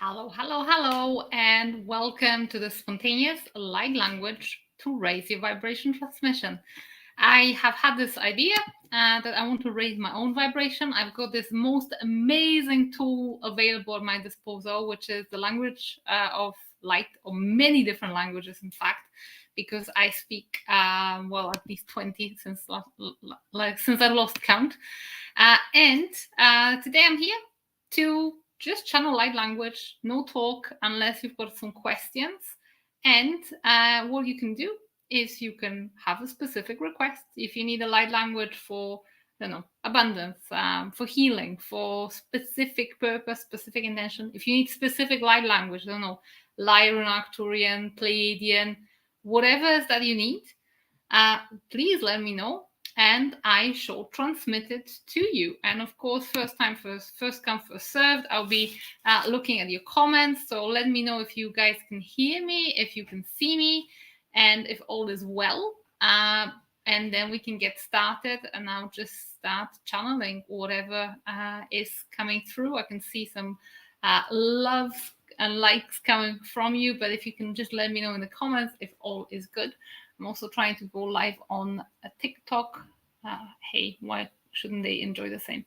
Hello, hello, hello, and welcome to the Spontaneous Light Language to raise your vibration transmission. I have had this idea that I want to raise my own vibration. I've got this most amazing tool available at my disposal, which is the language of light, or many different languages, in fact, because I speak at least 20 since I lost count. And today I'm here to just channel light language, no talk unless you've got some questions. And what you can do is you can have a specific request. If you need a light language for, abundance, for healing, for specific purpose, specific intention. If you need specific light language, Lyran, Arcturian, Pleiadian, whatever it is that you need, please let me know and I shall transmit it to you. And of course, first come, first served. I'll be looking at your comments. So let me know if you guys can hear me, if you can see me, and if all is well. And then we can get started, and I'll just start channeling whatever is coming through. I can see some love and likes coming from you, but if you can just let me know in the comments if all is good. I'm also trying to go live on a TikTok. Hey, why shouldn't they enjoy the same?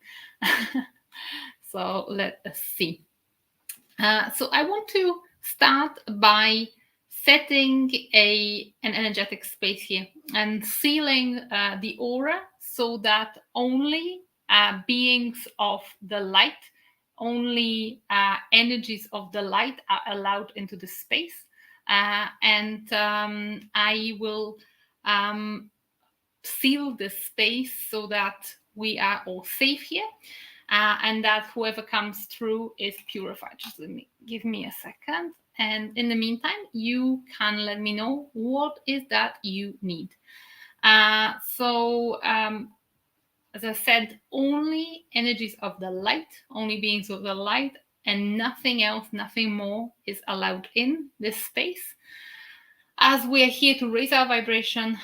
So let us see. So I want to start by setting an energetic space here and sealing the aura so that only beings of the light, only energies of the light are allowed into the space. And I will seal the space so that we are all safe here, and that whoever comes through is purified. Just give me a second. And in the meantime, you can let me know what is that you need. So as I said, only energies of the light, only beings of the light, and nothing else, nothing more is allowed in this space. As we are here to raise our vibration,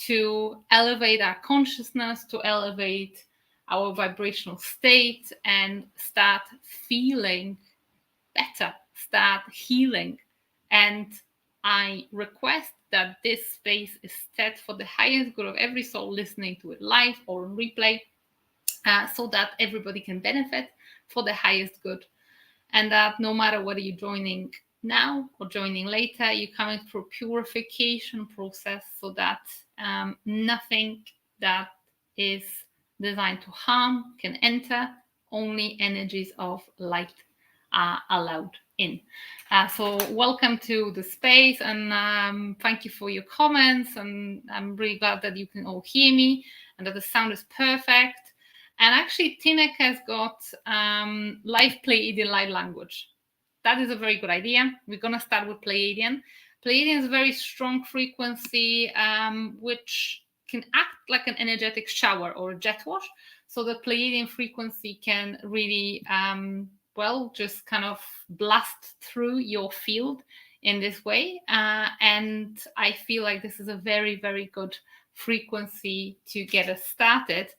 to elevate our consciousness, to elevate our vibrational state, and start feeling better, start healing. And I request that this space is set for the highest good of every soul listening to it live or on replay, so that everybody can benefit for the highest good. And that no matter whether you're joining now or joining later, you're coming through a purification process so that nothing that is designed to harm can enter. Only energies of light are allowed in. So welcome to the space, and thank you for your comments. And I'm really glad that you can all hear me and that the sound is perfect. And actually, Tinek has got live Pleiadian Light Language. That is a very good idea. We're going to start with Pleiadian. Pleiadian is a very strong frequency, which can act like an energetic shower or a jet wash. So the Pleiadian frequency can really, just kind of blast through your field in this way. And I feel like this is a very, very good frequency to get us started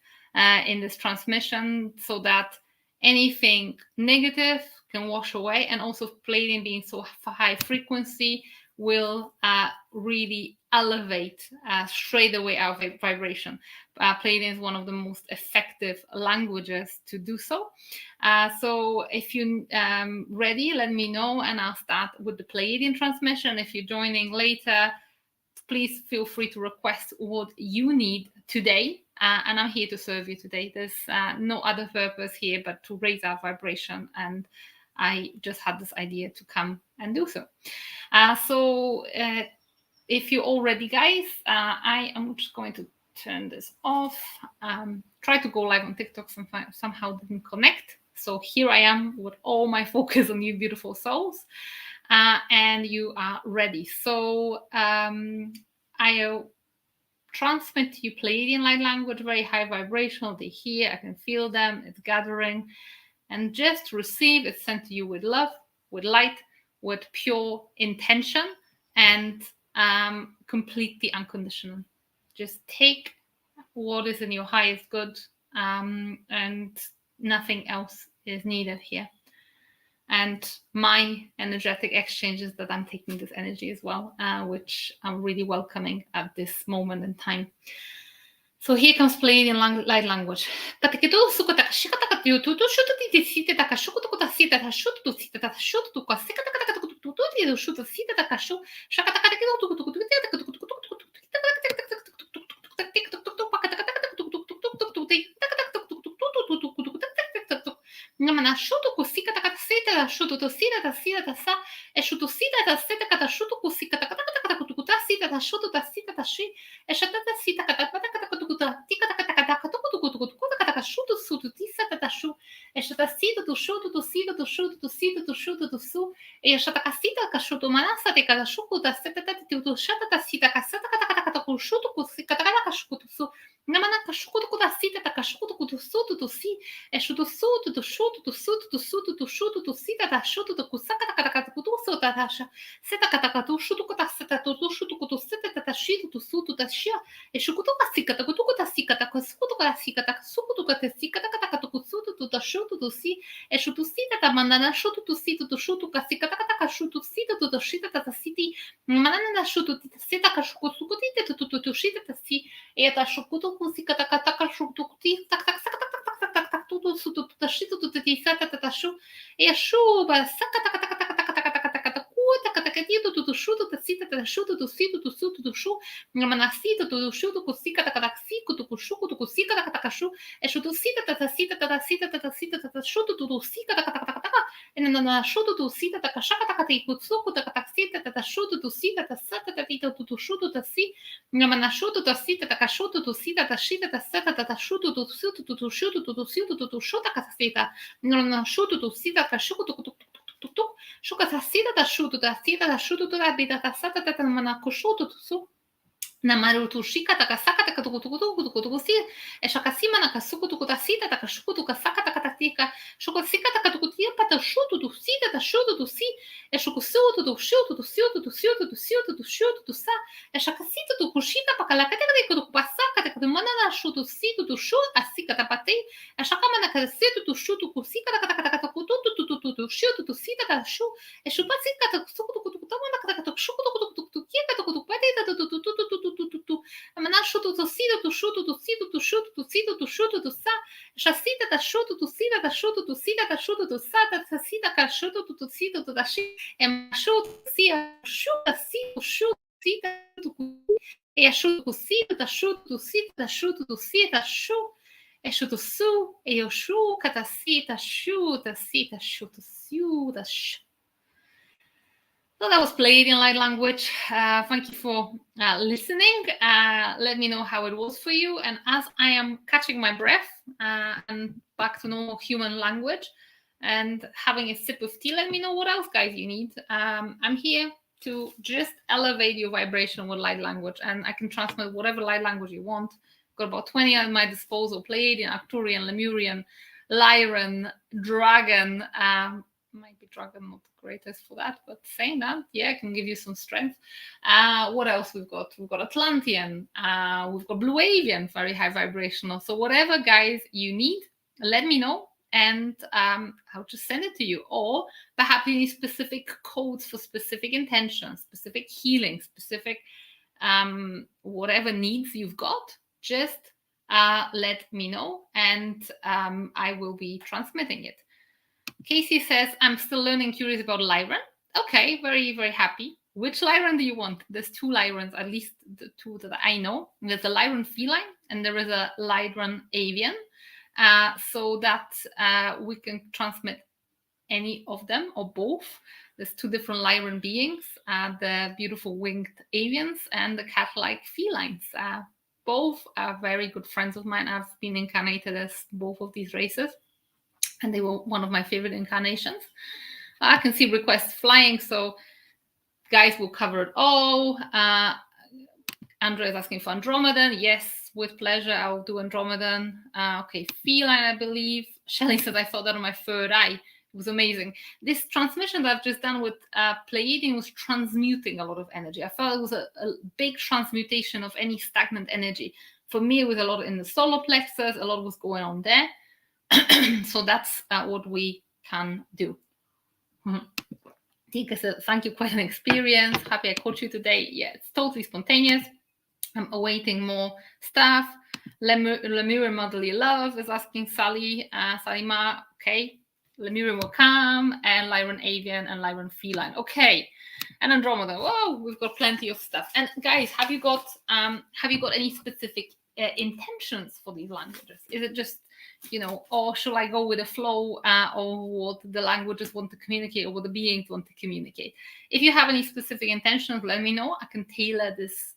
in this transmission, so that anything negative can wash away. And also Pleiadian being so high frequency will really elevate straight away our vibration. Pleiadian is one of the most effective languages to do so. So if you're ready, let me know, and I'll start with the Pleiadian transmission. If you're joining later, please feel free to request what you need today. And I'm here to serve you today. There's no other purpose here but to raise our vibration. And I just had this idea to come and do so. So if you're all ready, guys, I am just going to turn this off. Try to go live on TikTok, somehow didn't connect. So here I am with all my focus on you beautiful souls. And you are ready. So I'll transmit to you Pleiadian Light Language, very high vibrational. They hear, I can feel them, it's gathering. And just receive, it's sent to you with love, with light, with pure intention, and completely unconditional. Just take what is in your highest good, and nothing else is needed here. and my energetic exchanges that I'm taking this energy as well, which I'm really welcoming at this moment in time. So here comes Pleiadian Light Language. Namana shuto kusika takasita da shuto to sita da sita da sa e shuto sita da sita kata shuto kusika takata kutukuta sita da shuto da sita da shi e shata da sita kata kata kutukuta tika kata kata kutukutukutukuta kata shuto sutu tisa da shu e shata sita to shuto to sita to shuto to sita to shuto to su e shata kasita ka shuto manasa te kata shuku da sita da to shata da sita kasata kata kata kata shuto kusika kata kata shuto su namana ka shuto kuta sita ta shuto kutu sutu to si e shuto sutu to shuto to sutu to sutu to shuto to sita da shuto to kusaka kata kata kutu su ta tasha sita kata kata shuto kuta sita to shuto kutu sita ta shito to sutu ta shia e shukutu kasika ta kutu kuta sika ta kutu kuta sika ta sukutu kata sika ta kata kata kutu to ta shuto to si e shuto sita ta manana shuto to sita to shuto kasika ta kata shuto sita to shita ta siti manana shuto sita ka shukutu kutu to shita ta si e ta shukutu kusika ta kata shuto kutu tak tak tak tak tak tak tak tudo suto tudo shito tudo tisata tata shu e shuba saka taka taka taka taka taka taka taka taka kuta taka taka tudo shuto tasita tata shuto tu sito tu suto tu shu namanasito tu shuto kusika taka taka siku tu kushuku tu kusika taka taka shu e shuto sita tata sita tata sita tata sita tata shuto tu sika taka taka taka taka e nana shuto tu sita taka shaka taka te kutsuku taka taka sita tata shuto tu sita tata sata tata tu shuto ta si namana shuto ta sita taka shuto tu sita ta shita ta sata tata shuto tu suto tu shuto tu sito tu shuta kasita non shuto tu sita ka shuto tu shuka ta sita ta shuto tu la bita ta sata tata mana kushuto tu su Namaru tu shika taka saka taka tuku tuku tuku tuku tuku si e shaka sima na kasuku tuku ta sita taka shuku tuka saka taka tika shuku sika taka tuku tia pata shutu tu sita ta shutu tu si e shuku sutu tu shutu tu siutu tu siutu tu siutu tu shutu tu sa e shaka sita tu kushika pakala kata kata tuku pasaka taka tu mana na shutu situ tu shu asika ta pate e shaka mana ka situ tu shutu kusika taka taka taka tuku tu shutu tu sita ta shu e shupa sika ta suku tuku tuku ta mana taka tuku shuku tuku tuku tuku kia tuku tuku pate ta tu mana shuto tu sito tu shuto tu sito tu shuto tu sito tu shuto tu sa shasita ta shuto tu sita ta shuto tu sita ta shuto tu sa ta sita ka shuto tu sito tu ta shi e shuto si shuto si shuto sita tu e shuto sito ta shuto sita ta shuto tu sita shu e shuto su e yo shu kata sita shuta sita shuto su ta shu. So that was Pleiadian Light Language. Thank you for listening. Let me know how it was for you. And as I am catching my breath and back to normal human language and having a sip of tea, let me know what else, guys, you need. I'm here to just elevate your vibration with light language, and I can transmit whatever light language you want. Got about 20 at my disposal: Pleiadian, Arcturian, Lemurian, Lyran, Dragon. Might be Dragon not the greatest for that, but saying that, yeah, I can give you some strength. What else we've got? We've got Atlantean, we've got Blue Avian, very high vibrational. So whatever, guys, you need, let me know, and I'll just send it to you. Or perhaps you need specific codes for specific intentions, specific healing, specific whatever needs you've got, just let me know, and I will be transmitting it. Casey says, I'm still learning, curious about Lyran. Okay, very, very happy. Which Lyran do you want? There's two Lyrans, at least the two that I know. There's a Lyran Feline and there is a Lyran Avian. So that we can transmit any of them or both. There's two different Lyran beings, the beautiful winged avians and the cat-like felines. Both are very good friends of mine. I've been incarnated as both of these races, and they were one of my favorite incarnations. I can see requests flying, so guys, will cover it all. Andrea is asking for Andromedan. Yes, with pleasure, I'll do Andromedan. Okay, feline, I believe. Shelley says, I saw that on my third eye. It was amazing. This transmission that I've just done with Pleiadian was transmuting a lot of energy. I felt it was a big transmutation of any stagnant energy. For me, it was a lot in the solar plexus. A lot was going on there. So that's what we can do. Tika said, thank you, quite an experience. Happy I caught you today. Yeah, it's totally spontaneous. I'm awaiting more stuff. Lemurian Motherly Love is asking Sally. Salima, okay. Lemurian will come, and Lyran Avian and Lyran Feline. Okay. And Andromedan. Whoa, we've got plenty of stuff. And guys, have you got any specific intentions for these languages? Is it just, or should I go with the flow, or what the languages want to communicate, or what the beings want to communicate? If you have any specific intentions, let me know. I can tailor this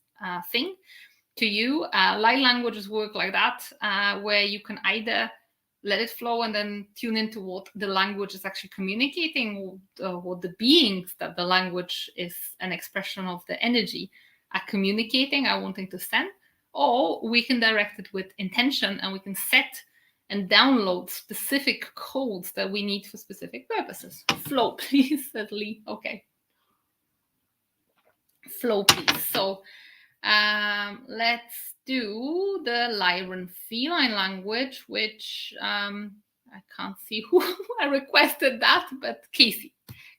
thing to you. Light languages work like that, where you can either let it flow and then tune into what the language is actually communicating, or what the beings that the language is an expression of the energy are communicating, are wanting to send. Or we can direct it with intention, and we can set and download specific codes that we need for specific purposes. Flow, please, said Lee. Okay. Flow, please. So let's do the Lyran Feline language, which I can't see who I requested that, but Casey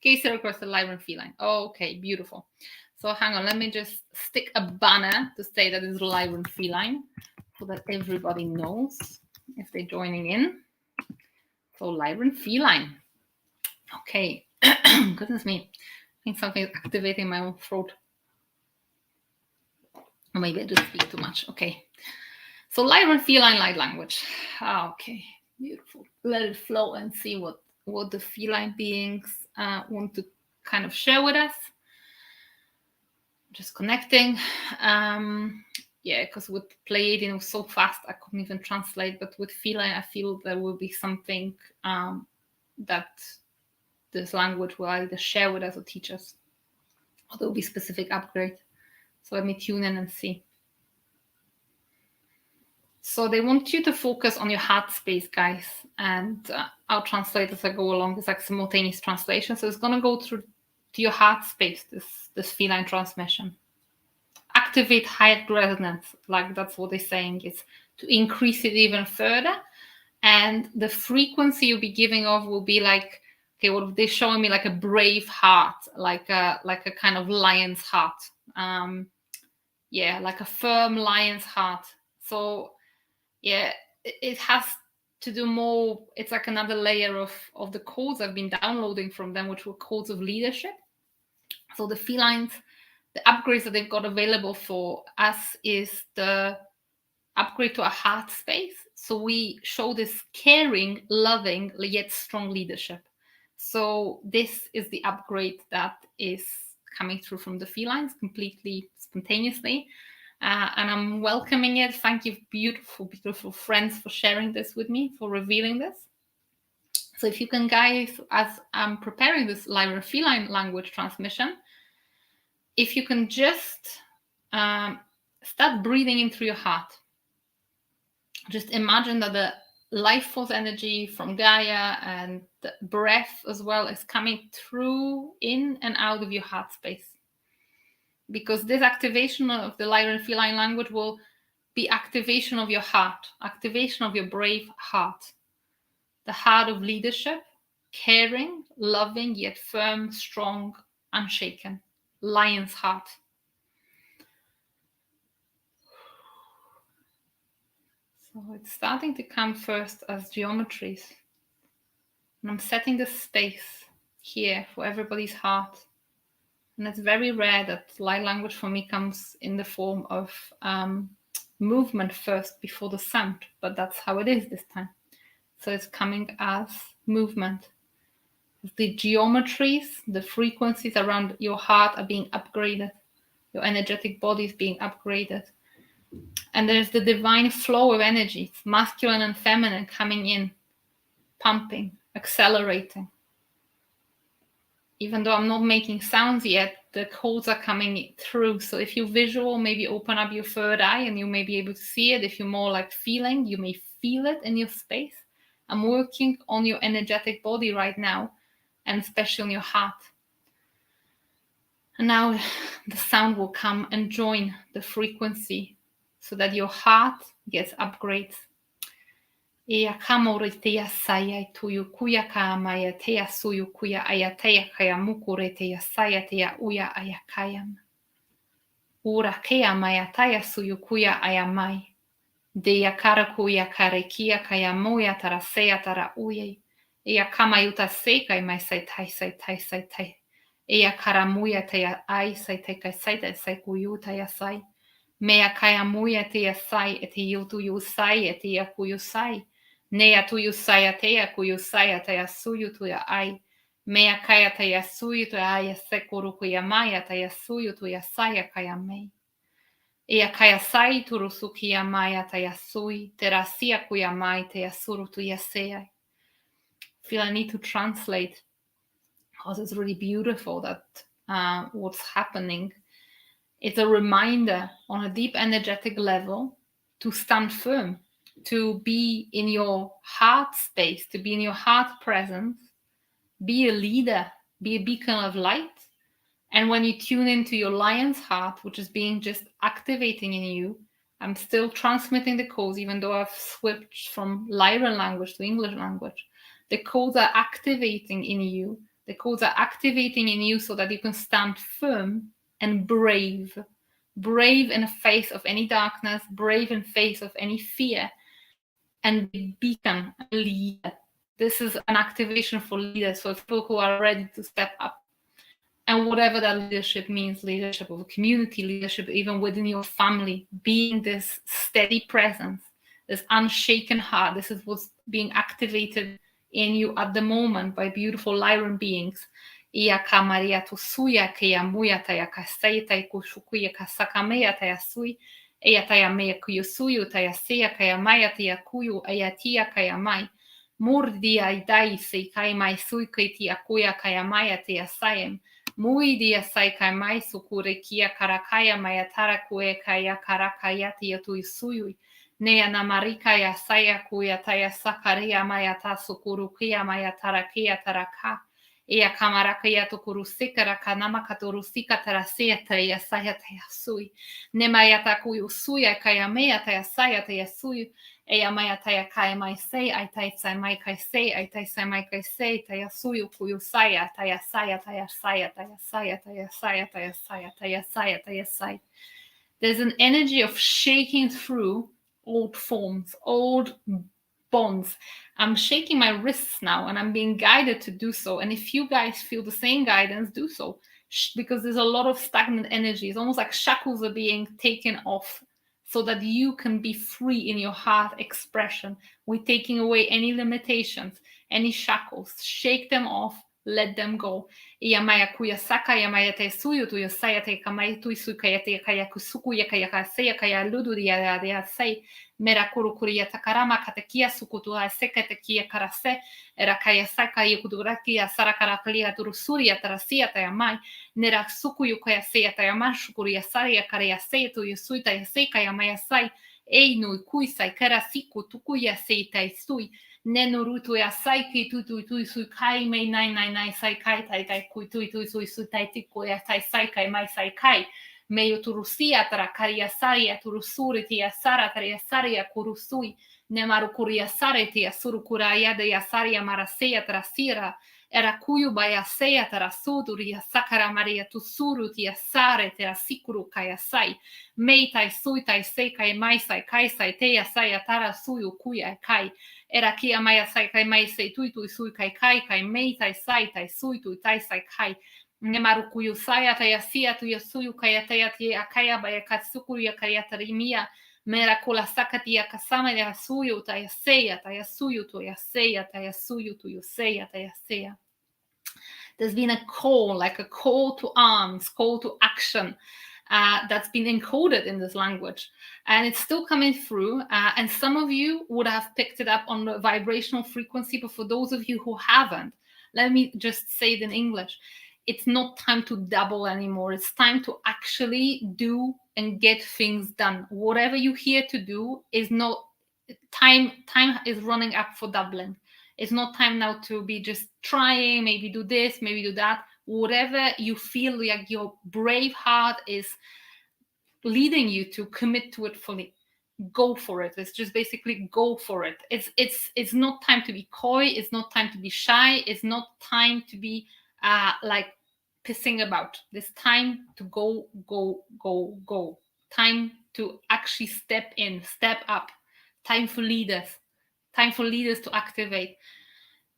requested Lyran Feline. Okay, beautiful. So hang on, let me just stick a banner to say that it's Lyran Feline, so that everybody knows if they're joining in. So Lyran Feline. Okay, goodness me, I think something is activating my own throat. Or maybe I just speak too much. Okay. So Lyran Feline Light Language. Okay, beautiful. Let it flow and see what the feline beings want to kind of share with us. Just connecting. Yeah, because with Pleiadian it was so fast I couldn't even translate. But with feline, I feel there will be something that this language will either share with us or teach us, or there will be specific upgrade. So let me tune in and see. So they want you to focus on your heart space, guys, and I'll translate as I go along. It's like simultaneous translation. So it's going to go through to your heart space, this feline transmission. Activate higher resonance, like that's what they're saying, is to increase it even further. And the frequency you'll be giving off will be like, okay, what they're showing me, like a brave heart, like a kind of lion's heart. Yeah, like a firm lion's heart. So yeah, it has to do more. It's like another layer of the codes I've been downloading from them, which were codes of leadership. So the felines, the upgrades that they've got available for us is the upgrade to a heart space. So we show this caring, loving, yet strong leadership. So this is the upgrade that is coming through from the felines completely spontaneously. And I'm welcoming it. Thank you, beautiful, beautiful friends, for sharing this with me, for revealing this. So if you can, guys, as I'm preparing this Lyran Feline language transmission, if you can just start breathing in through your heart. Just imagine that the life force energy from Gaia and the breath as well is coming through, in and out of your heart space. Because this activation of the Lyran Feline language will be activation of your heart, activation of your brave heart, the heart of leadership, caring, loving, yet firm, strong, unshaken, lion's heart. So it's starting to come first as geometries. And I'm setting the space here for everybody's heart. And it's very rare that light language for me comes in the form of movement first before the sound, but that's how it is this time. So it's coming as movement. The geometries, the frequencies around your heart are being upgraded. Your energetic body is being upgraded. And there's the divine flow of energy, masculine and feminine, coming in, pumping, accelerating. Even though I'm not making sounds yet, the codes are coming through. So if you're visual, maybe open up your third eye and you may be able to see it. If you're more like feeling, you may feel it in your space. I'm working on your energetic body right now, and especially on your heart. And now the sound will come and join the frequency so that your heart gets upgrades. Ea kamore tea saya tuyu kuya ka maya tea suyu kuya aya tea kaya mukure tea saya tea uya aya kayam. Ura kea maya taya suyu kuya aya mai. Dea kara kuya kare kia kaya moya tara sea tara uye. Ea kama yuta sekai mai sai tai sai tai sai tai. Ea kara muya tea ai sai te kai sai te sai kuyu tea sai. Mea kaya muya tea sai e te yutu yu sai e te ia kuyu sai. Nea tuyu sai a tea kuyu sai a tea suyu tuya ai. Mea kaya tea suyu tuya ai a sekuru kuya maya tea suyu tuya sai a kaya mei. Ea kaya sai turusuki a maya tea sui, te rasia kuya mai tea suru tuya seai. Feel I need to translate because it's really beautiful that what's happening. It's a reminder on a deep energetic level to stand firm, to be in your heart space, to be in your heart presence, be a leader, be a beacon of light. And when you tune into your lion's heart, which is being just activating in you, I'm still transmitting the codes, even though I've switched from Lyran language to English language. The codes are activating in you. The codes are activating in you so that you can stand firm and brave. Brave in the face of any darkness, brave in face of any fear, and be beacon, a leader. This is an activation for leaders, for people who are ready to step up. And whatever that leadership means, leadership of a community, leadership even within your family, being this steady presence, this unshaken heart. This is what's being activated in you at the moment by beautiful Lyran beings. Ia ka Maria tu suya ke ia muia taia ka seitai ku shukuia ka sakamea taia sui, ea taia mea kuyu suyu taia sea ka ia maia tia kuyu ea tia ka ia mai. Murdia i dai se kai mai sui kai tia kuia ka ia maia tia saiem. Mui dia sai kai mai sukure kia karakaya mai atara kue kaya karakaya tia tui suyui. Nea na marika ya saya kuya taya sakaria mai ata sukuru kia mai atara kia taraka. Ea kamaraka ya tukuru sikara kanama katuru sika tarasia taya saya taya sui. Ne mai ata kuyu suya kaya mea taya saya taya sui. Ea mai ataya kai mai sei, ai tai sai mai kai sei, ai tai sai mai kai sei, taya suyu kuyu saya, taya saya, taya saya, taya saya, taya saya, taya saya, taya saya, taya saya. There's an energy of shaking through old forms, old bonds. I'm shaking my wrists now and I'm being guided to do so. And if you guys feel the same guidance, do so. Because there's a lot of stagnant energy. It's almost like shackles are being taken off so that you can be free in your heart expression. We're taking away any limitations, any shackles. Shake them off, let them go. Ia maya kuya saka, ia maya te suyu tu yo saya te kamai tu isu kaya te kaya kusuku ya kaya kasea kaya ludu ya sei. Mera kurukuria takarama katakia sukutua seka takia karase era kaya saka yukudurakia sarakarakia turusuria tarasia tayamai nera sukuyu kaya seya tayaman shukuria saria karea setu yusuita yaseka yamaya sai einu kuisai kara siku tukuya seita isui nenurutu ya sai ki tu sui kai mei nai sai kai tai tai kui tu sui su tai tiku ya sai kai mai sai kai meio turusia tara karia saria turusuri tia sara taria saria kurusui nemaru kuria sare tia suru kuraya de yasaria maraseia trasira era kuyu baya seia tara suduria sakara maria tusuru tia sare tia sikuru kaya sai meitai suitai sekai mai sai kai sai tia sai tara suyu kuya kai era kia mai sai kai mai sei tuitui sui kai kai meitai sai tai suitui tai sai kai Nemaru kuyu saya taya sia tu yasuyu kaya taya tia akaya baya katsuku ya kaya tarimia mera kula sakati ya kasama ya suyu taya suyu tu ya seya taya suyu tu ya seya. There's been a call, like a call to arms, call to action that's been encoded in this language. And it's still coming through. And some of you would have picked it up on the vibrational frequency, but for those of you who haven't, let me just say it in English. It's not time to double anymore. It's time to actually do and get things done. Whatever you're here to do is not time is running up for doubling. It's not time now to be just trying, maybe do this, maybe do that. Whatever you feel like your brave heart is leading you to, commit to it fully. go for it. It's just basically go for it. It's not time to be coy. It's not time to be shy. It's not time to be like pissing about. It's time to go, go, go, go. Time to actually step in, step up. Time for leaders. Time for leaders to activate.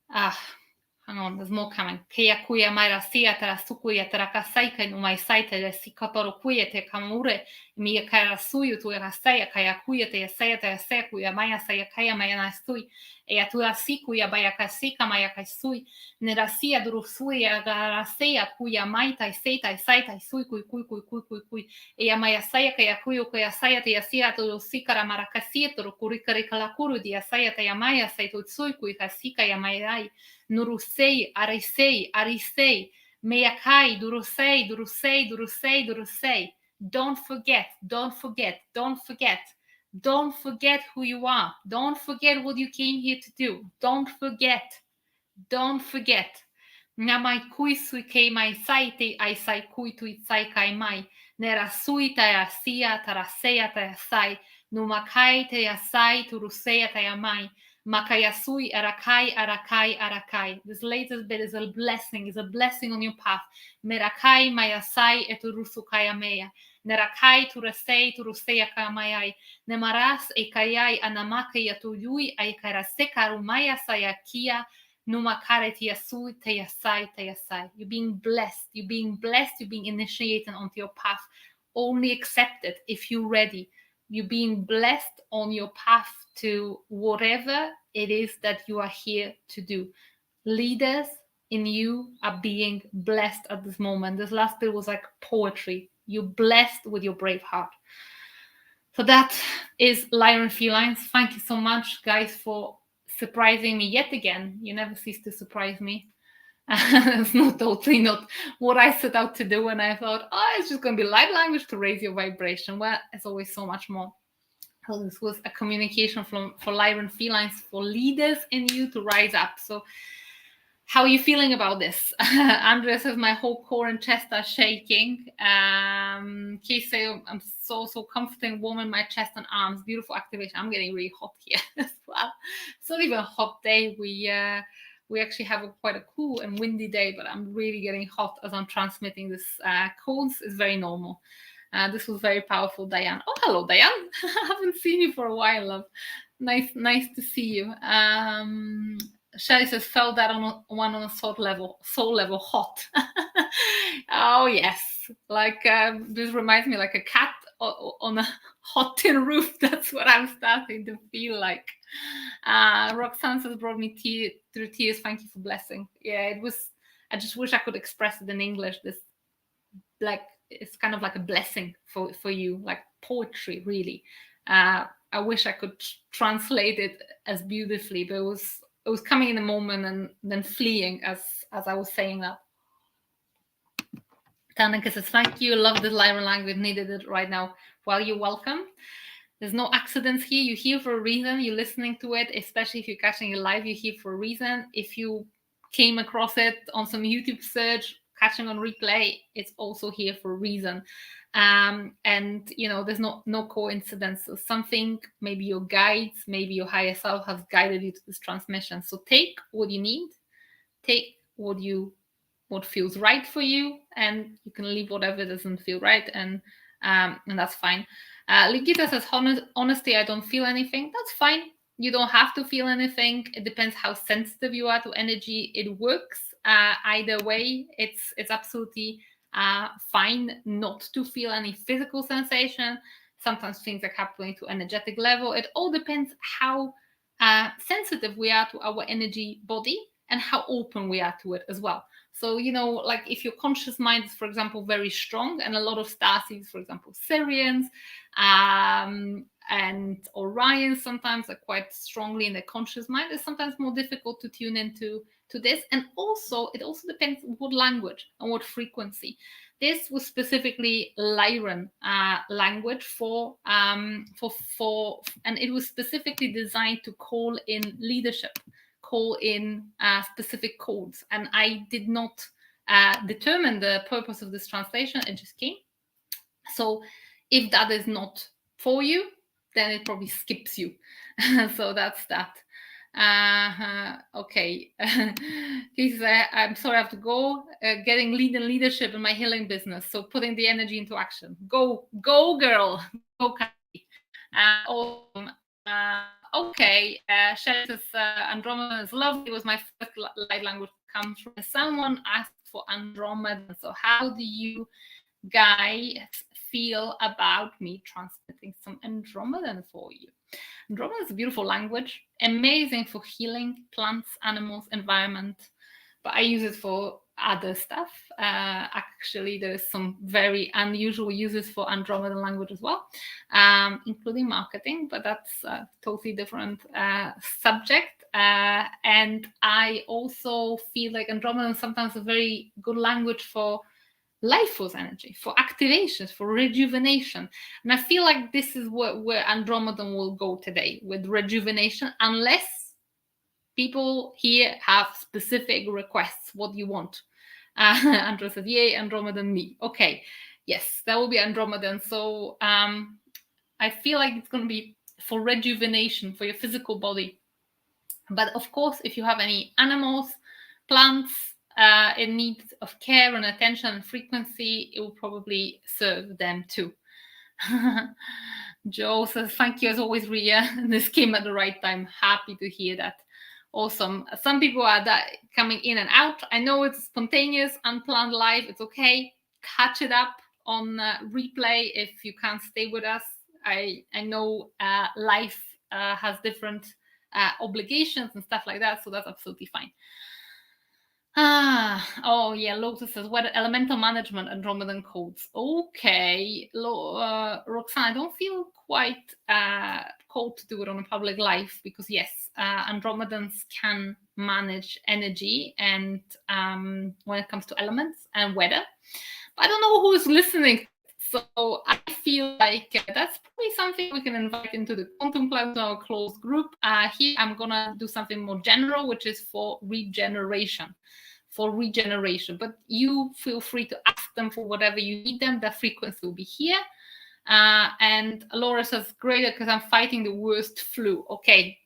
Hang on, there's more coming. Kea kuia mai rasia tera sukuia tera kasaika no mai saite de sikatoro kuia te kamure mi kara suyu tu rasaya kaya kuia te saya te kuia mai saya kaya mai na sui e atua sikuia baya kasika mai kasui ne rasia duru suia rasaya kuia mai tai sai sui kui e mai saya kaya kuia saya te sia tu sikara marakasia tu kurikari kala kuru dia saya te mai sai tu sui kui kasika ya mai ai Nurusei, arisei, meakai, durusei. Don't forget who you are. Don't forget what you came here to do. Don't forget. Namai kui sui kei mai saite ai sai kui tui sai kai mai. Nera sui tai asia tarasea tai asai. Numakai te asai turusea tai amai. Makayasui arakai. This latest bit is a blessing on your path. Merakai mayasai eturusukaya meya. Nerakai turusea kamayai. Nemaras ekayai anamakaya tuyui aikaraseka rumaya sayakia. Numakare tiasui teyasai. You're being blessed. You're being initiated onto your path. Only accept it if you're ready. You're being blessed on your path to whatever it is that you are here to do. Leaders in you are being blessed at this moment. This last bit was like poetry. You're blessed with your brave heart. So that is Lyran Felines. Thank you so much, guys, for surprising me yet again. You never cease to surprise me. It's totally not what I set out to do when I thought, it's just going to be light language to raise your vibration. Well, it's always so much more. So this was a communication for Lyran Felines, for leaders in you to rise up. So how are you feeling about this? Andrea says, my whole core and chest are shaking. Kay say, I'm so comforting, warm in my chest and arms. Beautiful activation. I'm getting really hot here as well. It's not even a hot day. We actually have quite a cool and windy day, but I'm really getting hot as I'm transmitting this. Colds is very normal. This was very powerful, Diane. Oh, hello, Diane. I haven't seen you for a while, love. Nice to see you. Shelly says, felt that on a soul level, hot. Oh, yes. Like, this reminds me like a cat on a hot tin roof. That's what I'm starting to feel like. Roxanne says, brought me through tears. Thank you for blessing. Yeah, it was, I just wish I could express it in English. This, like, it's kind of like a blessing for you, like poetry, really. I wish I could translate it as beautifully, but it was coming in a moment and then fleeing as I was saying that. Tanika says, thank you. Love the Lyran language. Needed it right now. Well, you're welcome. There's no accidents here. You're here for a reason. You're listening to it, especially if you're catching it live. You're here for a reason. If you came across it on some YouTube search, catching on replay, it's also here for a reason. And there's no coincidence. So something, maybe your guides, maybe your higher self has guided you to this transmission. So take what you need, take what feels right for you, and you can leave whatever doesn't feel right, and that's fine. Ligita says, honesty, I don't feel anything. That's fine. You don't have to feel anything. It depends how sensitive you are to energy. It works either way. It's absolutely fine not to feel any physical sensation. Sometimes things are happening to energetic level. It all depends how sensitive we are to our energy body and how open we are to it as well. So, like if your conscious mind is, for example, very strong, and a lot of starseeds, for example, Syrians and Orions sometimes are quite strongly in their conscious mind, it's sometimes more difficult to tune into this. And also, it also depends what language and what frequency. This was specifically Lyran language and it was specifically designed to call in leadership, call in specific codes. And I did not determine the purpose of this translation. It just came. So if that is not for you, then it probably skips you. So that's that. Okay. He says, I'm sorry, I have to go. Getting lead and leadership in my healing business. So putting the energy into action. Go, girl. Go, Kathy. Awesome. Okay. Shelly says, Andromedan is lovely. It was my first light language to come through. Someone asked for Andromedan. So how do you guys feel about me transmitting some Andromedan for you? Andromedan is a beautiful language, amazing for healing plants, animals, environment, but I use it for other stuff. Actually, there's some very unusual uses for Andromedan language as well, including marketing, but that's a totally different subject. And I also feel like Andromedan is sometimes a very good language for life force energy, for activations, for rejuvenation. And I feel like this is where Andromedan will go today, with rejuvenation, unless people here have specific requests. What do you want? Andrew said, yay, Andromedan me. Okay, yes, that will be Andromedan. So I feel like it's going to be for rejuvenation, for your physical body. But of course, if you have any animals, plants, in need of care and attention and frequency, it will probably serve them too. Joe says, thank you as always, Riya. This came at the right time. Happy to hear that. Awesome. Some people are coming in and out. I know it's spontaneous, unplanned live. It's okay. Catch it up on replay if you can't stay with us. I know life has different obligations and stuff like that, so that's absolutely fine. Oh yeah, Lotus says, what elemental management Andromedan codes? Okay, Roxanne, I don't feel quite called to do it on a public live, because yes, Andromedans can manage energy and when it comes to elements and weather, but I don't know who's listening. So I feel like that's probably something we can invite into the Quantum Cloud, our closed group. Here I'm gonna do something more general, which is for regeneration. But you feel free to ask them for whatever you need them. The frequency will be here. And Laura says, great, because I'm fighting the worst flu. Okay,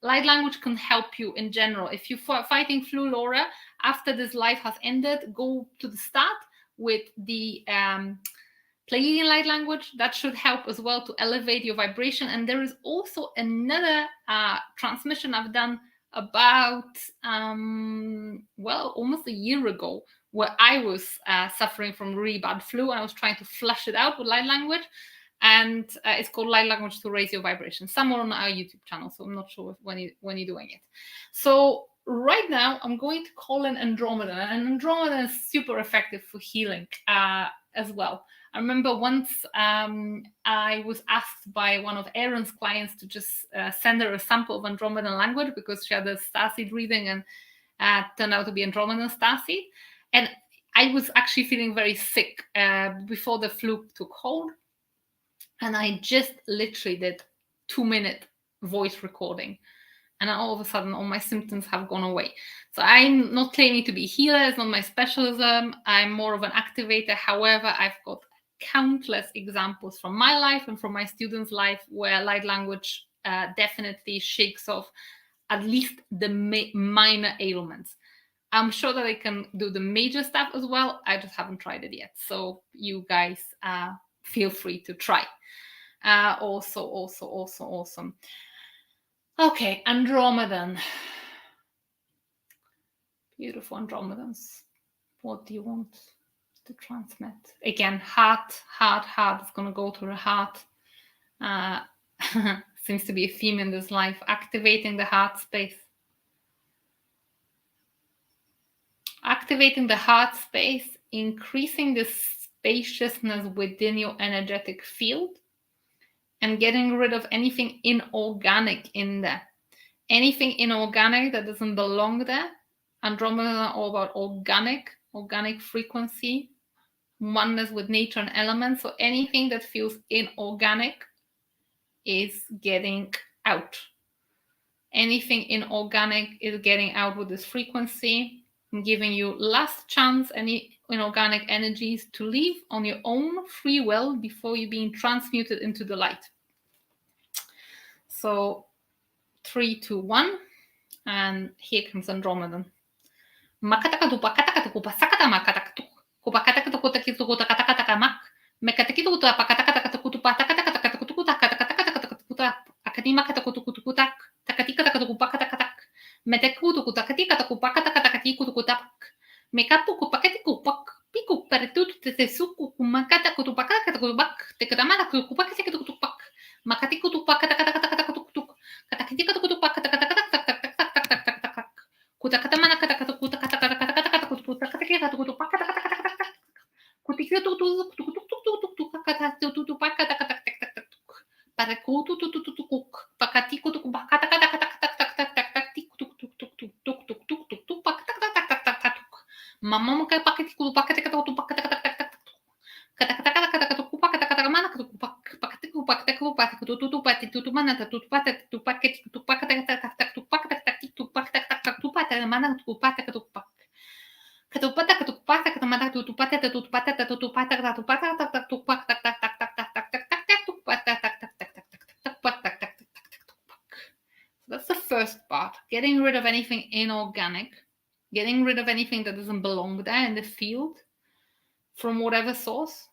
light language can help you in general. If you're fighting flu, Laura, after this live has ended, go to the start with the Pleiadian Light Language. That should help as well to elevate your vibration. And there is also another transmission I've done about, well, almost a year ago, where I was suffering from really bad flu, and I was trying to flush it out with light language. And it's called Light Language to Raise Your Vibration, somewhere on our YouTube channel. So I'm not sure when you're doing it. So right now, I'm going to call in Andromeda. And Andromeda is super effective for healing as well. I remember once I was asked by one of Aaron's clients to just send her a sample of Andromedan language, because she had a starseed reading and turned out to be Andromedan starseed. And I was actually feeling very sick before the flu took hold. And I just literally did 2-minute voice recording. And all of a sudden, all my symptoms have gone away. So I'm not claiming to be a healer. It's not my specialism. I'm more of an activator. However, I've got countless examples from my life and from my students' life where light language definitely shakes off at least the minor ailments. I'm sure that I can do the major stuff as well. I just haven't tried it yet. So you guys feel free to try. Also awesome. Okay, Andromedan. Beautiful Andromedans. What do you want to transmit? Again, heart. It's going to go to the heart. Seems to be a theme in this life. Activating the heart space. Activating the heart space, increasing the spaciousness within your energetic field, and getting rid of anything inorganic in there. Anything inorganic that doesn't belong there. Andromeda are all about organic frequency, oneness with nature and elements. So anything that feels inorganic is getting out. Anything inorganic is getting out with this frequency. I'm giving you last chance any inorganic energies to leave on your own free will before you're being transmuted into the light. So 3, 2, 1, and here comes Andromedan. Makataka pakataka kupasakata makataka kupakataka kutakita mak mekatakitu pakataka akadima katakutukutak takatika takupakataka metekutu kutakatika takupakataka mekapu kupakatikupak piku pertutu tesuku kumakata kutupakaka kutubak tekatamana kupakata kutupak makatiku tupakataka katakitika kutupakataka kutakatamana That's the first part, getting rid of anything inorganic, getting rid of anything that doesn't belong there in the field from whatever source,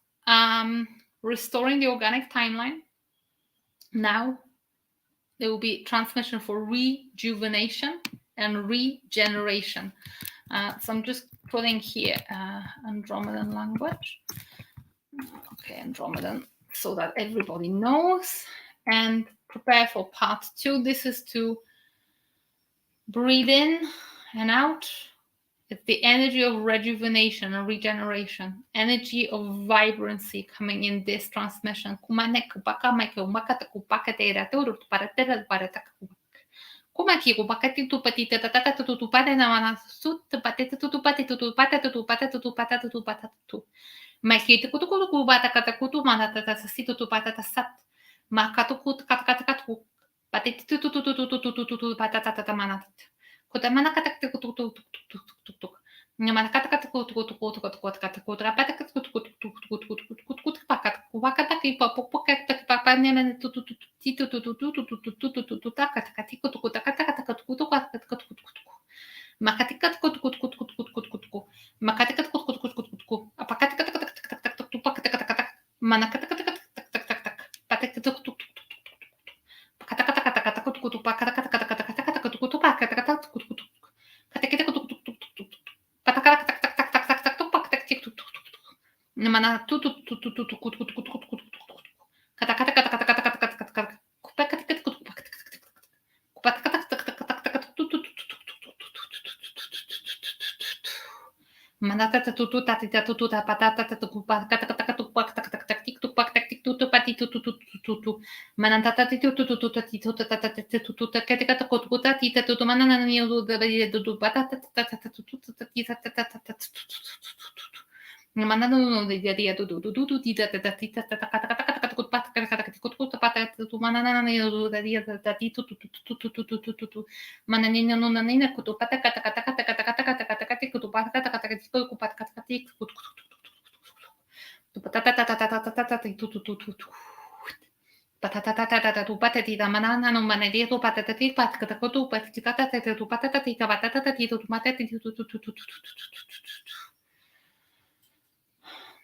restoring the organic timeline. Now there will be transmission for rejuvenation and regeneration. So I'm just putting here Andromedan language. Okay, Andromedan, so that everybody knows, and prepare for part 2. This is to breathe in and out. It's the energy of rejuvenation and regeneration, energy of vibrancy coming in this transmission.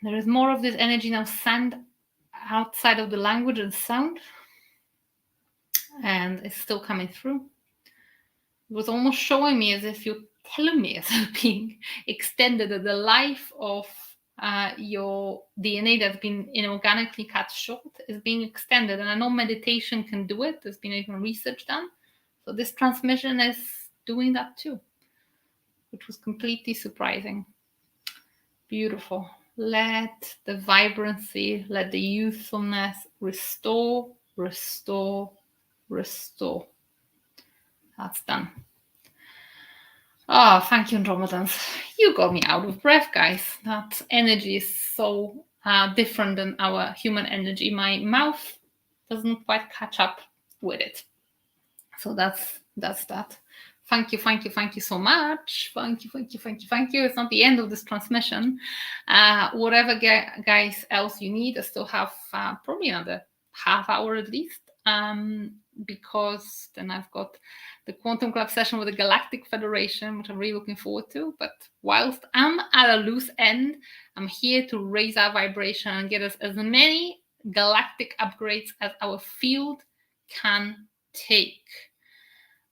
There is more of this energy now sent outside of the language and sound, and it's still coming through. It was almost showing me as if your telomeres are being extended, that the life of your DNA that's been inorganically cut short is being extended. And I know meditation can do it. There's been even research done. So this transmission is doing that too, which was completely surprising. Beautiful. Let the vibrancy, let the youthfulness restore, restore, restore. That's done. Oh, thank you, Andromedans. You got me out of breath, guys. That energy is so different than our human energy. My mouth doesn't quite catch up with it. So that's that. Thank you so much. Thank you. It's not the end of this transmission. Whatever, guys, else you need, I still have probably another half hour at least. because then I've got the Quantum Club session with the Galactic Federation, which I'm really looking forward to. But whilst I'm at a loose end, I'm here to raise our vibration and get us as many galactic upgrades as our field can take.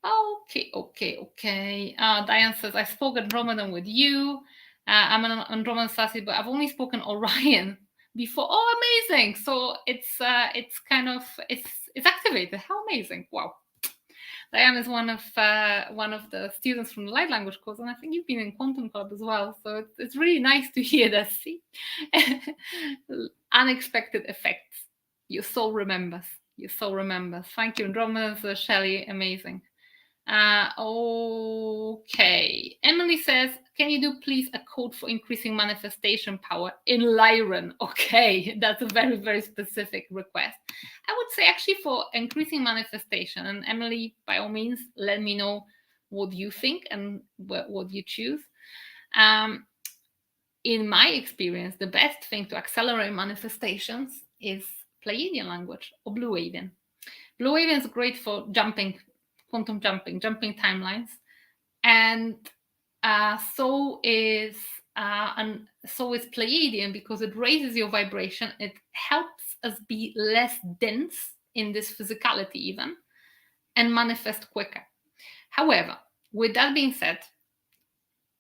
Okay. Diane says, I spoke Andromedan with you. I'm an Andromedan Sassy, but I've only spoken Orion before. Oh, amazing! So it's activated. How amazing! Wow. Diane is one of the students from the Light Language course, and I think you've been in Quantum Club as well. So it's really nice to hear that. See, unexpected effects. Your soul remembers. Your soul remembers. Thank you, Andromeda, Shelley. Amazing. Okay. Emily says, can you do please a code for increasing manifestation power in Lyran? Okay, that's a very, very specific request. I would say actually for increasing manifestation, and Emily, by all means, let me know what you think and what you choose. In my experience, the best thing to accelerate manifestations is Pleiadian language or Blue Avian. Blue Avian is great for jumping, quantum jumping timelines, and so is Pleiadian, because it raises your vibration. It helps us be less dense in this physicality even, and manifest quicker. However, with that being said,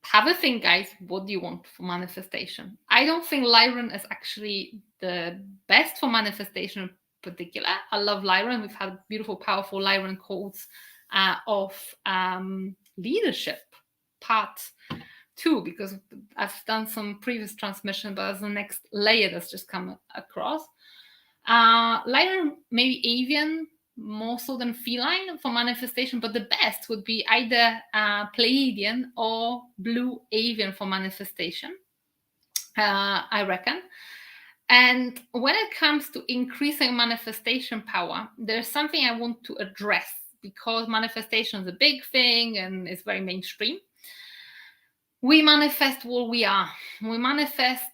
have a think, guys. What do you want for manifestation? I don't think Lyran is actually the best for manifestation in particular. I love Lyran. We've had beautiful, powerful Lyran codes of leadership part 2, because I've done some previous transmission, but as the next layer that's just come across. Lyran, maybe Avian, more so than Feline for manifestation, but the best would be either Pleiadian or Blue Avian for manifestation, I reckon. And when it comes to increasing manifestation power, there's something I want to address, because manifestation is a big thing and it's very mainstream. We manifest what we are. We manifest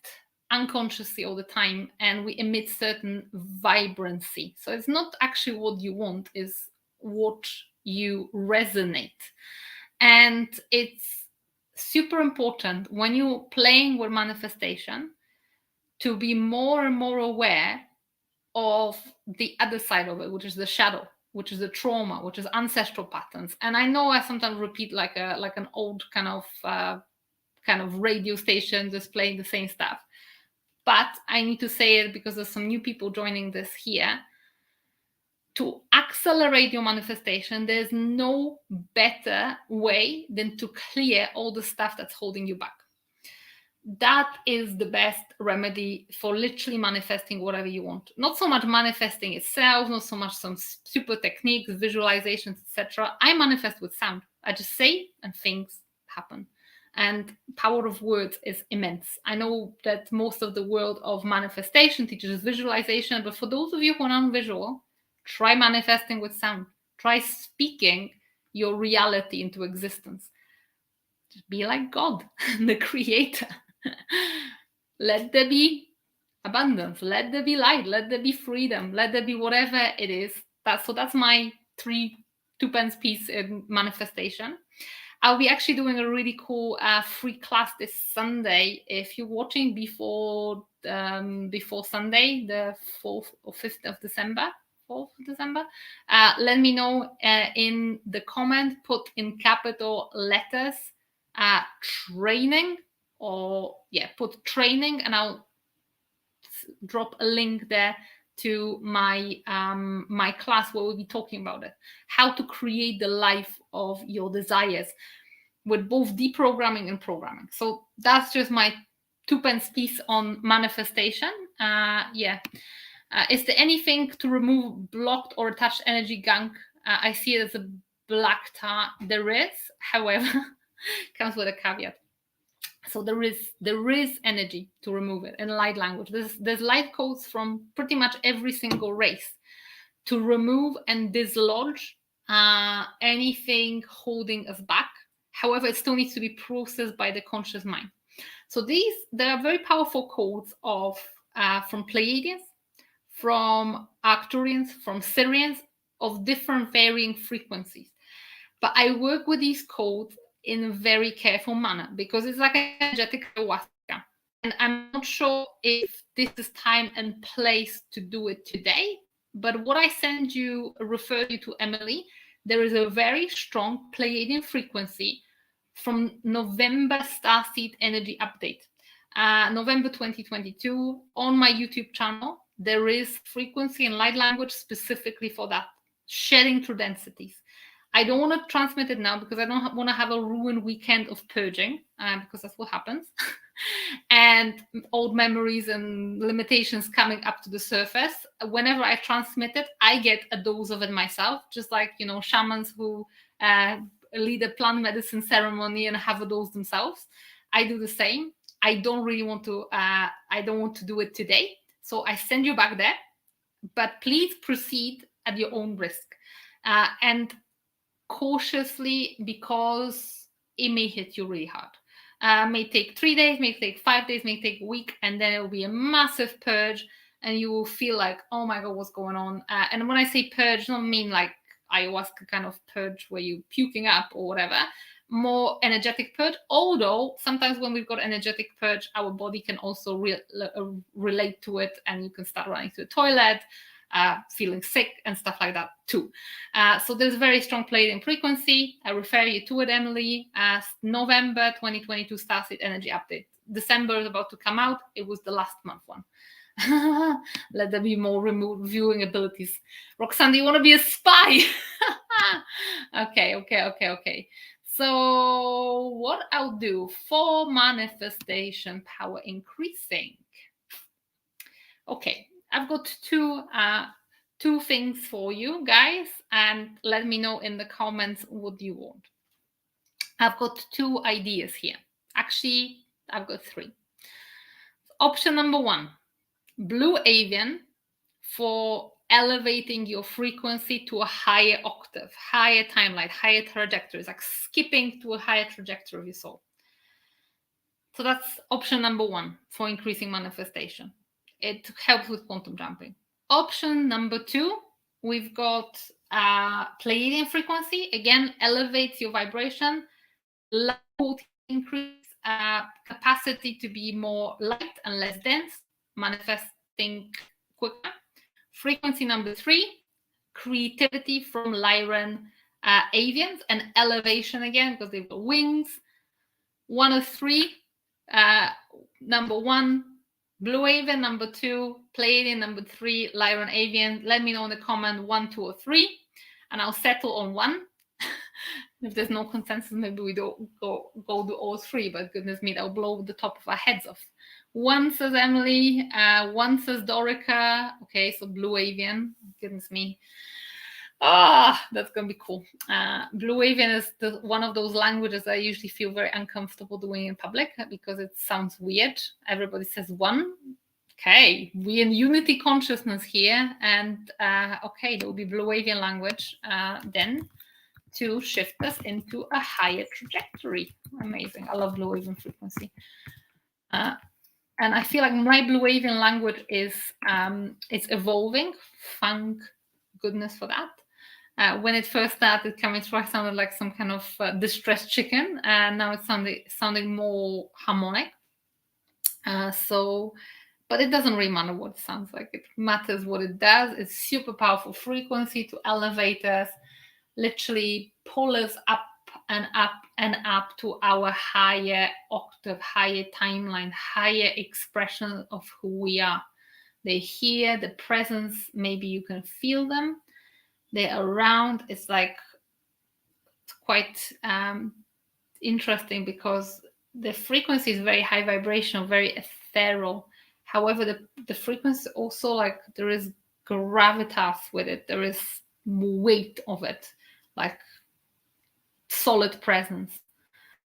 unconsciously all the time, and we emit certain vibrancy. So it's not actually what you want, it's what you resonate. And it's super important when you're playing with manifestation to be more and more aware of the other side of it, which is the shadow, which is the trauma, which is ancestral patterns. And I know I sometimes repeat like an old kind of radio station just playing the same stuff. But I need to say it because there's some new people joining this here. To accelerate your manifestation, there's no better way than to clear all the stuff that's holding you back. That is the best remedy for literally manifesting whatever you want. Not so much manifesting itself, not so much some super techniques, visualizations, etc. I manifest with sound. I just say and things happen. And power of words is immense. I know that most of the world of manifestation teaches visualization, but for those of you who are non-visual, try manifesting with sound. Try speaking your reality into existence. Just be like God, the creator. Let there be abundance. Let there be light. Let there be freedom. Let there be whatever it is. That's my 2-pence piece in manifestation. I'll be actually doing a really cool free class this Sunday. If you're watching before Sunday, the 4th or 5th of December, let me know in the comment. Put in capital letters training, put training, and I'll drop a link there to my my class where we'll be talking about it, how to create the life of your desires with both deprogramming and programming. So that's just my 2-pence piece on manifestation. Is there anything to remove blocked or attached energy gunk? I see it as a black tar. There is, however, comes with a caveat. So there is energy to remove it in light language. There's light codes from pretty much every single race to remove and dislodge anything holding us back. However, it still needs to be processed by the conscious mind. So there are very powerful codes of from Pleiadians, from Arcturians, from Syrians, of different varying frequencies. But I work with these codes in a very careful manner because it's like an energetic ayahuasca. And I'm not sure if this is time and place to do it today. But what I send you, refer you to Emily, there is a very strong Pleiadian frequency from November Starseed Energy Update. November 2022 on my YouTube channel. There is frequency and light language specifically for that, shedding through densities. I don't want to transmit it now because I don't want to have a ruined weekend of purging, because that's what happens. And old memories and limitations coming up to the surface. Whenever I transmit it, I get a dose of it myself, just like, shamans who lead a plant medicine ceremony and have a dose themselves. I do the same. I don't really want to, I don't want to do it today. So I send you back there, but please proceed at your own risk. And cautiously, because it may hit you really hard. May take 3 days, may take 5 days, may take a week, and then it will be a massive purge, and you will feel like, oh my God, what's going on? And when I say purge, I don't mean like ayahuasca kind of purge where you're puking up or whatever, more energetic purge. Although sometimes when we've got energetic purge, our body can also relate to it, and you can start running to the toilet, feeling sick and stuff like that too. So there's very strong Pleiadian frequency. I refer you to it, Emily, as November 2022 Starseed Energy Update. December is about to come out. It was the last month one. Let there be more remote viewing abilities. Roxanne, do you want to be a spy? Okay. So what I'll do for manifestation power increasing. Okay, I've got two things for you guys, and let me know in the comments what you want. I've got 2 ideas here. Actually, I've got 3. Option number 1, Blue Avian for elevating your frequency to a higher octave, higher timeline, higher trajectories, like skipping to a higher trajectory of your soul. So that's option number 1 for increasing manifestation. It helps with quantum jumping. Option number 2, we've got Pleiadian frequency. Again, elevates your vibration, increase capacity to be more light and less dense, manifesting quicker. Frequency number 3, creativity from Lyran Avians, and elevation again because they've got wings. 1 of 3. Number 1, Blue Avian. Number 2, Pleiadian. Number 3, Lyran Avian. Let me know in the comment 1, 2, or 3, and I'll settle on 1. If there's no consensus, maybe we don't go do all 3. But goodness me, that'll blow the top of our heads off. 1 says Emily. 1 says Dorica. Okay, so Blue Avian. Goodness me. That's gonna be cool. Blue Avian is one of those languages I usually feel very uncomfortable doing in public because it sounds weird. Everybody says 1. Okay, we're in unity consciousness here, and okay, there will be Blue Avian language then to shift us into a higher trajectory. Amazing. I love Blue Avian frequency. And I feel like my Blue Avian language is it's evolving. Thank goodness for that. When it first started coming through, I sounded like some kind of distressed chicken, and now it's sounding more harmonic. But it doesn't really matter what it sounds like. It matters what it does. It's super powerful frequency to elevate us, literally pull us up and up and up to our higher octave, higher timeline, higher expression of who we are. They're here, the presence, maybe you can feel them. They're around. It's like quite interesting because the frequency is very high vibrational, very ethereal. However, the frequency also, like, there is gravitas with it. There is weight of it, like solid presence.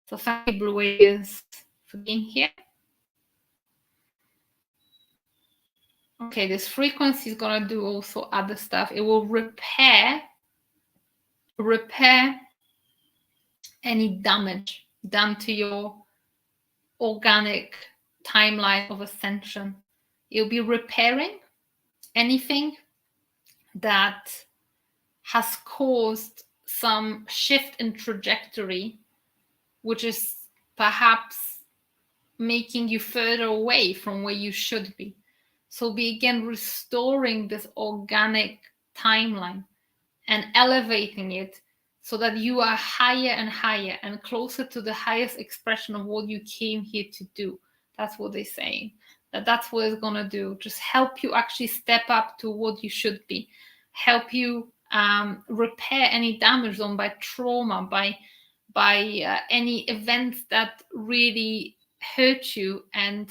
So thank you, Blue Avians, for being here. Okay, this frequency is gonna do also other stuff. It will repair any damage done to your organic timeline of ascension. It'll be repairing anything that has caused some shift in trajectory, which is perhaps making you further away from where you should be. So begin restoring this organic timeline and elevating it so that you are higher and higher and closer to the highest expression of what you came here to do. That's what they're saying. That's what it's going to do. Just help you actually step up to what you should be. Help you repair any damage done by trauma, by any events that really hurt you and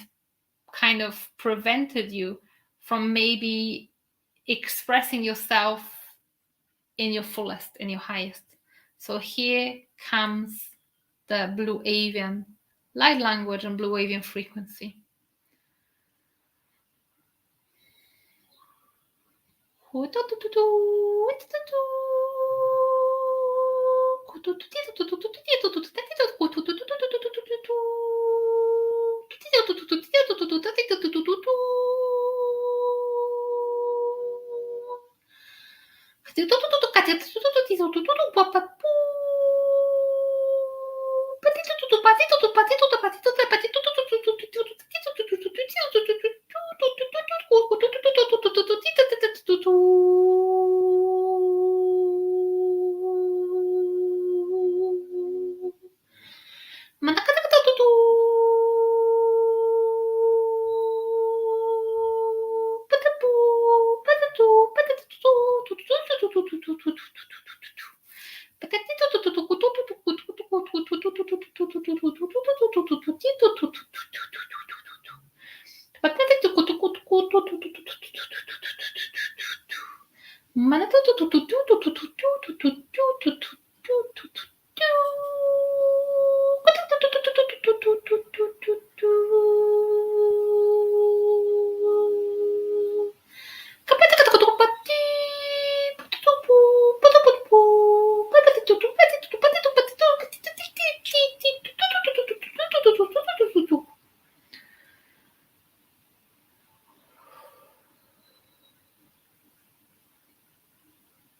kind of prevented you from maybe expressing yourself in your fullest, in your highest. So here comes the Blue Avian Light Language and Blue Avian frequency.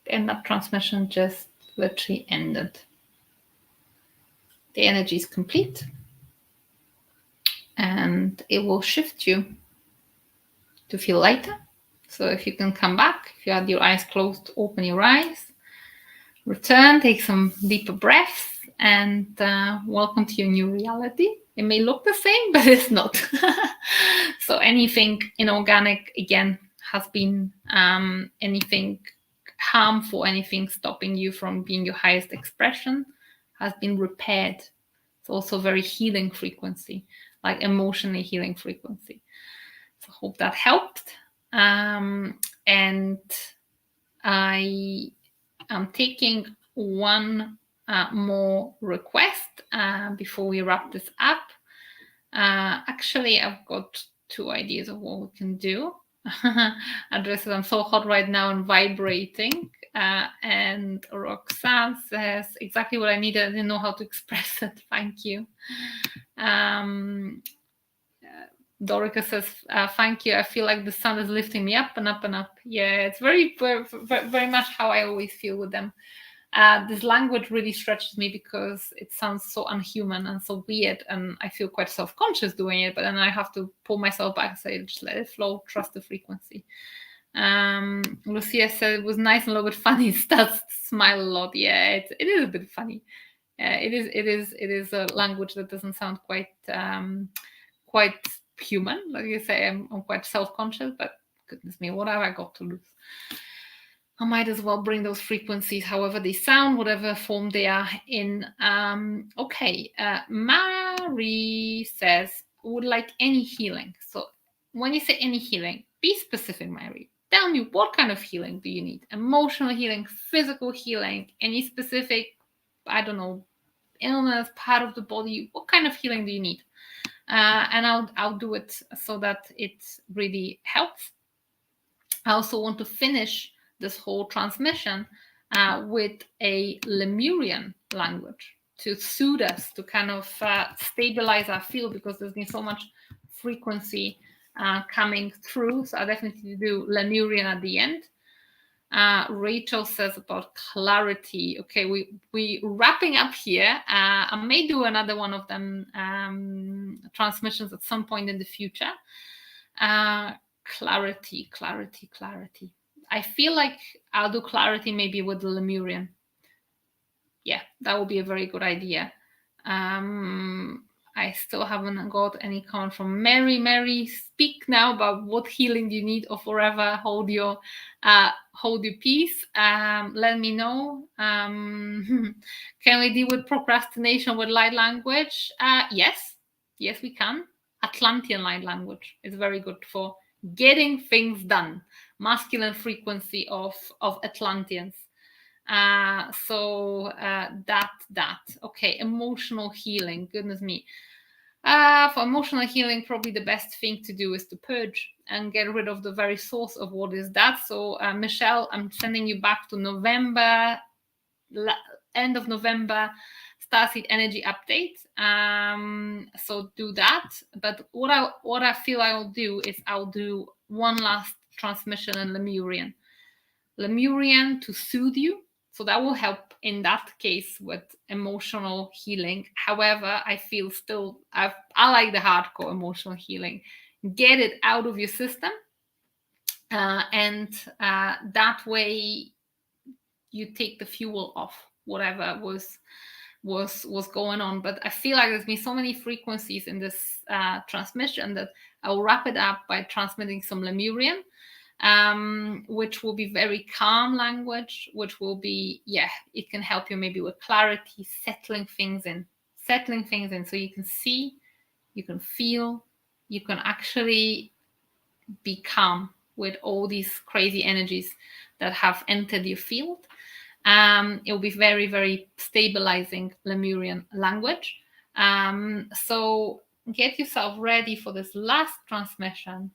And that transmission just literally ended. The energy is complete and it will shift you to feel lighter. So if you can come back, if you had your eyes closed, open your eyes, return, take some deeper breaths, and welcome to your new reality. It may look the same, but it's not. So anything inorganic, again, has been anything harmful, anything stopping you from being your highest expression has been repaired. It's also very healing frequency, like emotionally healing frequency. So I hope that helped. And I am taking one more request before we wrap this up. Actually, I've got two ideas of what we can do. Andrea says, I'm so hot right now and vibrating. And Roxanne says, exactly what I needed. I didn't know how to express it. Thank you. Dorica says, thank you. I feel like the sun is lifting me up and up and up. Yeah, it's very, very, very much how I always feel with them. This language really stretches me because it sounds so unhuman and so weird, and I feel quite self-conscious doing it, but then I have to pull myself back and say, just let it flow, trust the frequency. Lucia said it was nice and a little bit funny. Starts to smile a lot. Yeah, it is a bit funny. It is a language that doesn't sound quite human. Like you say, I'm quite self-conscious, but goodness me, what have I got to lose? I might as well bring those frequencies, however they sound, whatever form they are in. Okay, Mary says, would like any healing. So when you say any healing, be specific, Mary. Tell me, what kind of healing do you need? Emotional healing, physical healing, any specific, I don't know, illness, part of the body? What kind of healing do you need? And I'll do it so that it really helps. I also want to finish this whole transmission with a Lemurian language to soothe us, to kind of stabilize our field, because there's been so much frequency coming through. So I definitely do Lemurian at the end. Rachel says about clarity. Okay, we wrapping up here. I may do another one of them transmissions at some point in the future. Clarity. I feel like I'll do clarity maybe with the Lemurian. Yeah, that would be a very good idea. I still haven't got any comment from Mary. Mary, speak now about what healing you need, or forever hold your peace. Let me know. Can we deal with procrastination with light language? Yes, we can. Atlantean light language is very good for getting things done. Masculine frequency of Atlanteans. That okay, emotional healing, goodness me. For emotional healing, probably the best thing to do is to purge and get rid of the very source of what is that. So Michelle, I'm sending you back to November, end of November, starseed energy update. So do that. But what I feel I'll do is I'll do one last transmission in Lemurian to soothe you. So that will help in that case with emotional healing. However, I feel still, I like the hardcore emotional healing. Get it out of your system. And that way you take the fuel off whatever was going on. But I feel like there's been so many frequencies in this transmission that I'll wrap it up by transmitting some Lemurian. Which will be very calm language, which will be, it can help you maybe with clarity, settling things in so you can see, you can feel, you can actually be calm with all these crazy energies that have entered your field. It will be very, very stabilizing Lemurian language. So get yourself ready for this last transmission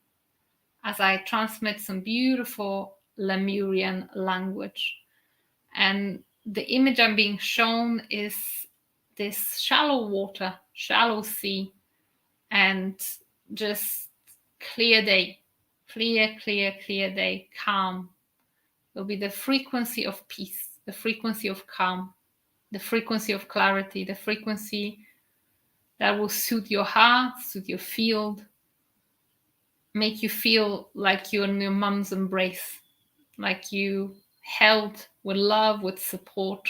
as I transmit some beautiful Lemurian language. And the image I'm being shown is this shallow water, shallow sea, and just clear day, clear day, calm. It'll be the frequency of peace, the frequency of calm, the frequency of clarity, the frequency that will suit your heart, suit your field, make you feel like you're in your mom's embrace, like you held with love, with support.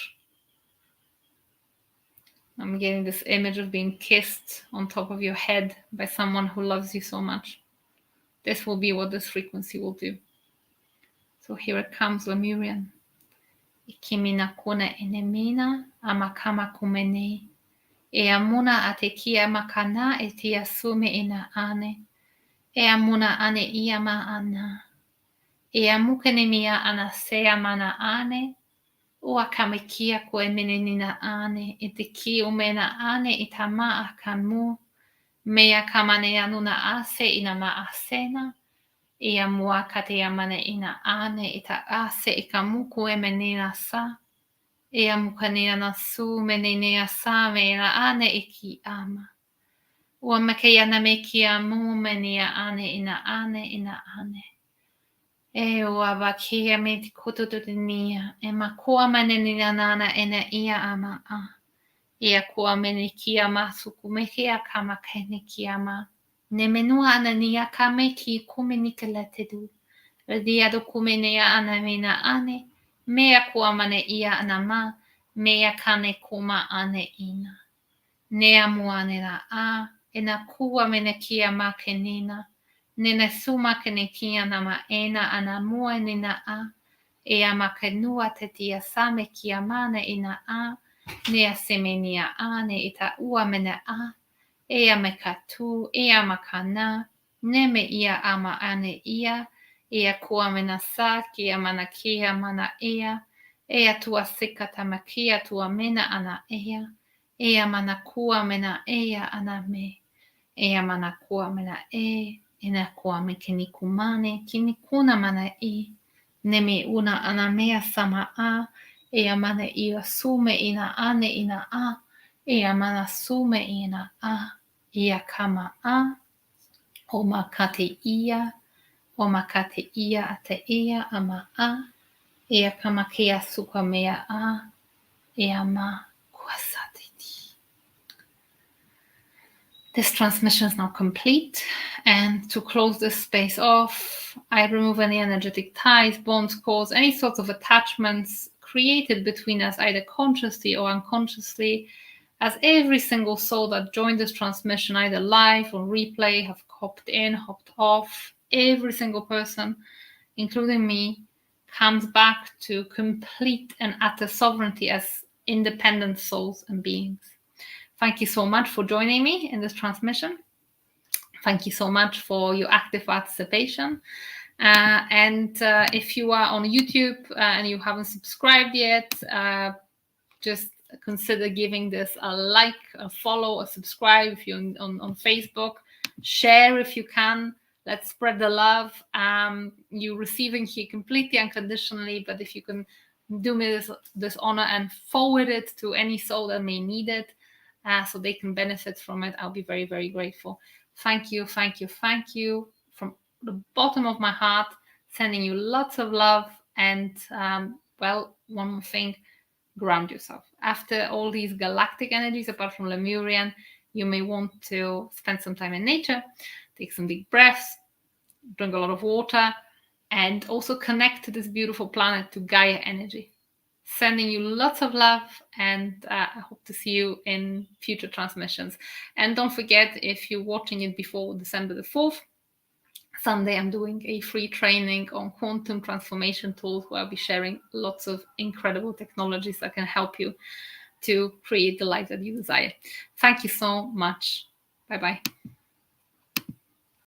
I'm getting this image of being kissed on top of your head by someone who loves you so much. This will be what this frequency will do. So here it comes, Lemurian. Ikimina kuna enemina amakama kumene. E amuna atekia makana e tia sume ina ane. E amuna ane iama ana. E amukene mia ana sea mana ane. Ua kamekia koe menenina ane. E te ki o mena ane i ta maa kamu. Mea kamane anuna ase ina maa sena. E amua kate amane ina ane i ta ase i kamuku e menena sa. E amukane ana su menenea sa mena ane i ki ama. Ua makea na me ki amu menea ane ina ane. E ua wakia me te kotototinia, e makua manenina nana ena ia ama a. Ia kua mene kia masuku me kia kama kene kia ma. Ne menua ana nia kame ki kumenika la te du. Radia do kumenea ana mena ane, mea kua mane ia ana ma, mea kane kuma ane ina. Nea muane la a, ena kua mene kia ma kenina. Nena suma kene kia nama ena ana mua nina a. E ama kenua te tia same kia mana ina a. Nea semenia ane ita ua mena a. E ama katu, e ama kana. Neme ia ama ane ia. Ea kua mena sa kia mana kia mana ea. Ea tua sika tamakia tua mena ana ea. Ea mana kua mena ea ana me. Ea mana kua mena e. Ina kua me kinikumane, kinikuna mana i. Neme una ana mea sama a. Ea mana ia sume ina ane ina a. Ea mana sume ina a. Ia kama a. O makate ia. O makate ia ate ia ama a. Ea kamakea sukamea a eama kwasatiti. This transmission is now complete, and to close this space off, I remove any energetic ties, bonds, cords, any sorts of attachments created between us, either consciously or unconsciously, as every single soul that joined this transmission, either live or replay, have hopped in, hopped off. Every single person, including me, comes back to complete and utter sovereignty as independent souls and beings. Thank you so much for joining me in this transmission. Thank you so much for your active participation. And if you are on YouTube and you haven't subscribed yet, just consider giving this a like, a follow, a subscribe if you're on Facebook. Share if you can. Let's spread the love. You're receiving here completely unconditionally, but if you can do me this honor and forward it to any soul that may need it, so they can benefit from it, I'll be very, very grateful. Thank you, thank you, thank you from the bottom of my heart, sending you lots of love. And well, one more thing, ground yourself. After all these galactic energies, apart from Lemurian, you may want to spend some time in nature, take some big breaths, drink a lot of water, and also connect to this beautiful planet, to Gaia energy. Sending you lots of love, and I hope to see you in future transmissions. And don't forget, if you're watching it before December the 4th, Sunday, I'm doing a free training on quantum transformation tools, where I'll be sharing lots of incredible technologies that can help you to create the life that you desire. Thank you so much. Bye-bye.